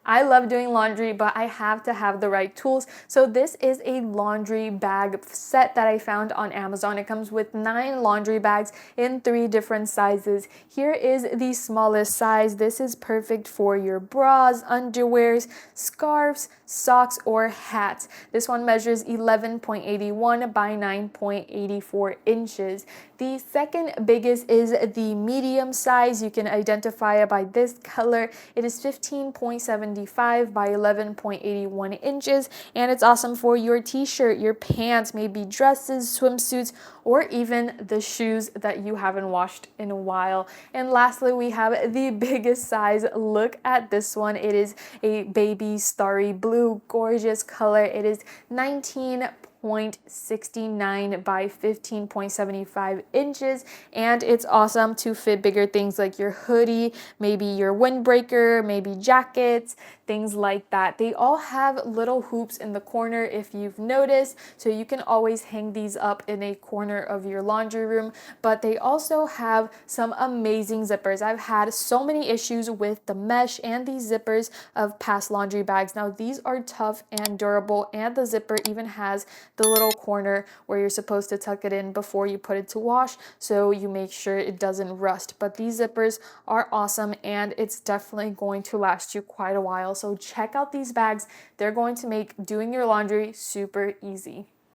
I love doing laundry, but I have to have the right tools. So this is a laundry bag set that I found on Amazon. It comes with 9 laundry bags in 3 different sizes. Here is the smallest size. This is perfect for your bras, underwears, scarves, socks, or hats. This one measures 11.81 by 9.84 inches. The second biggest is the medium size. You can identify it by this color. It is 15.75 by 11.81 inches, and it's awesome for your t-shirt, your pants, maybe dresses, swimsuits, or even the shoes that you haven't washed in a while. And lastly, we have the biggest size. Look at this one. It is a baby starry blue, gorgeous color. It is 19.69 by 15.75 inches, and it's awesome to fit bigger things like your hoodie, maybe your windbreaker, maybe jackets, things like that. They all have little hoops in the corner if you've noticed, so you can always hang these up in a corner of your laundry room, but they also have some amazing zippers. I've had so many issues with the mesh and these zippers of past laundry bags. Now these are tough and durable, and the zipper even has the little corner where you're supposed to tuck it in before you put it to wash, so you make sure it doesn't rust. But these zippers are awesome, and it's definitely going to last you quite a while. So check out these bags. They're going to make doing your laundry super easy.